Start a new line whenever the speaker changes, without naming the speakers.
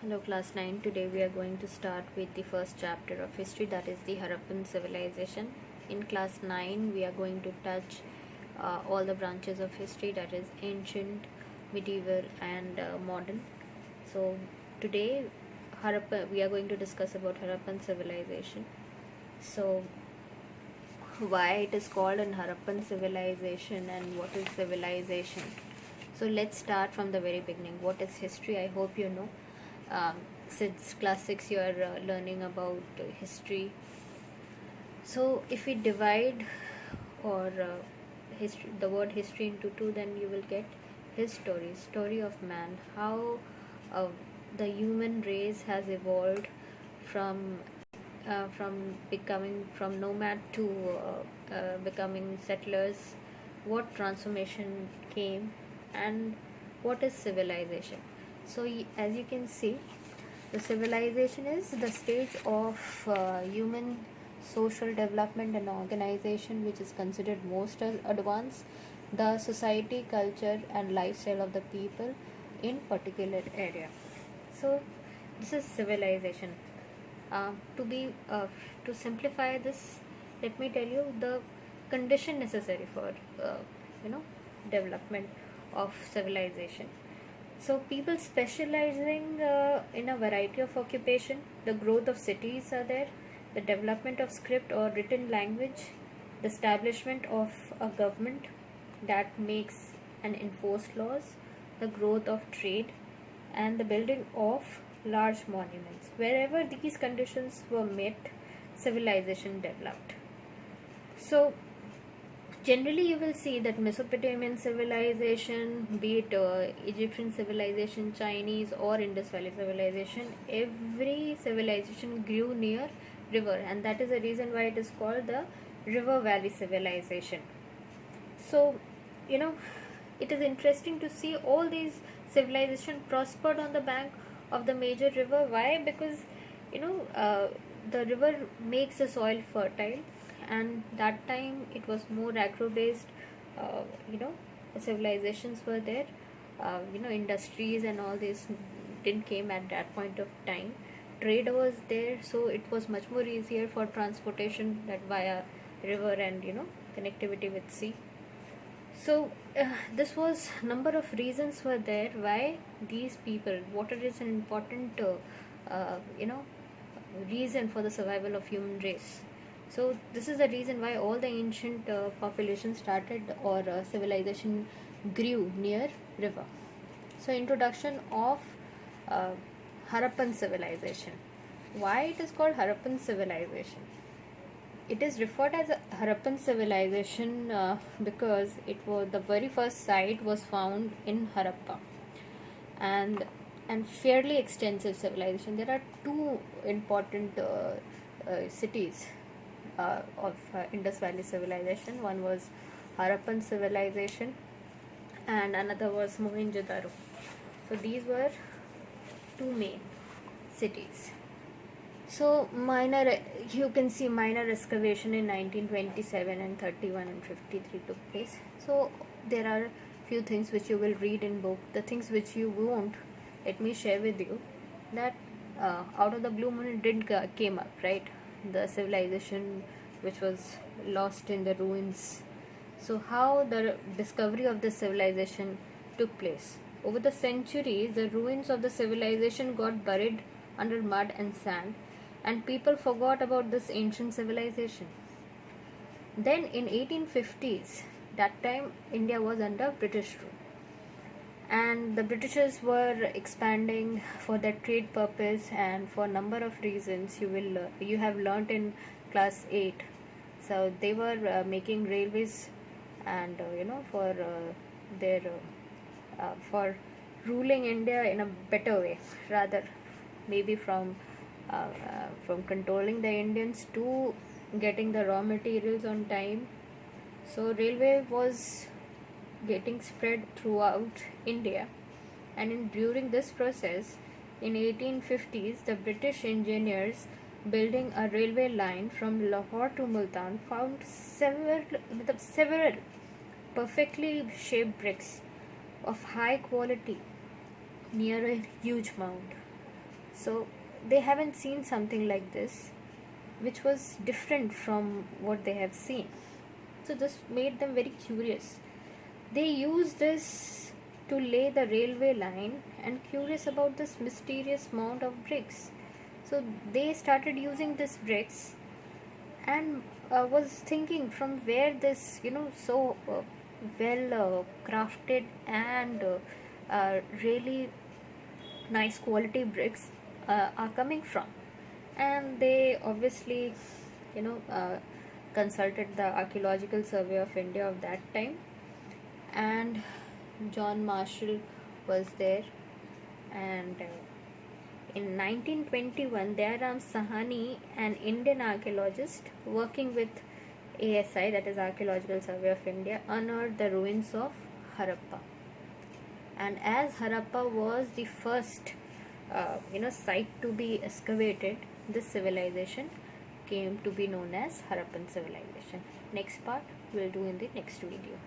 Hello class 9. Today we are going to start with the first chapter of history, that is the Harappan civilization. In class 9 we are going to touch all the branches of history, that is ancient, medieval and modern. So today we are going to discuss about Harappan civilization. So why it is called an Harappan civilization and what is civilization. So let's start from the very beginning. What is history? I hope you know. Um, since class 6 you are learning about history. So if we divide or history, the word history into two, then you will get his story of man, how uh, the human race has evolved from becoming from nomad to becoming settlers, what transformation came, and what is civilization. So as you can see, the civilization is the stage of human social development and organization which is considered most advanced, the society, culture and lifestyle of the people in particular area. So this is civilization. To be to simplify this, let me tell you the condition necessary for you know development of civilization. So people specializing in a variety of occupation, the growth of cities are there, the development of script or written language, the establishment of a government that makes and enforce laws, the growth of trade, and the building of large monuments. Wherever these conditions were met, civilization developed. So generally you will see that Mesopotamian civilization, be it Egyptian civilization, Chinese or Indus Valley civilization, every civilization grew near river, and that is the reason why it is called the river valley civilization. So it is interesting to see all these civilization prospered on the bank of the major river. Why? Because you know uh, the river makes the soil fertile, and that time it was more agro based. uh, you know Civilizations were there. Industries and all this didn't came at that point of time. Trade was there, so it was much more easier for transportation that via river and connectivity with sea. So this was number of reasons were there why these people, water is an important reason for the survival of human race. So this is the reason why all the ancient population started or civilization grew near river. So introduction of uh, Harappan civilization. Why it is called Harappan civilization? It is referred as a Harappan civilization because it was the very first site was found in Harappa, and fairly extensive civilization. There are two important cities of Indus Valley civilization. One was Harappan civilization, and another was Mohenjo-daro. So these were two main cities. So you can see minor excavation in 1927 and 31 and 53 took place. So there are few things which you will read in book. The things which you won't, let me share with you that out of the blue moon it did came up, right? The civilization which was lost in the ruins. So how the discovery of the civilization took place? Over the centuries, the ruins of the civilization got buried under mud and sand, and people forgot about this ancient civilization. Then in 1850s, that time India was under British rule, and the Britishers were expanding for their trade purpose and for number of reasons you have learnt in class 8. So they were making railways, and for their ruling India in a better way, rather maybe from controlling the Indians to getting the raw materials on time. So railway was getting spread throughout India, and during this process, in 1850s, the British engineers building a railway line from Lahore to Multan found several perfectly shaped bricks of high quality near a huge mound. So they haven't seen something like this, which was different from what they have seen. So this made them very curious. They used this to lay the railway line and curious about this mysterious mound of bricks. So they started using this bricks and was thinking from where this so well crafted and really nice quality bricks are coming from. And they obviously you know uh, consulted the Archaeological Survey of India of that time, and John Marshall was there. And in 1921, Dayaram Sahani, an Indian archaeologist working with ASI, that is Archaeological Survey of India, unearthed the ruins of Harappa. And as Harappa was the first site to be excavated, this civilization came to be known as Harappan civilization. Next part we'll do in the next video.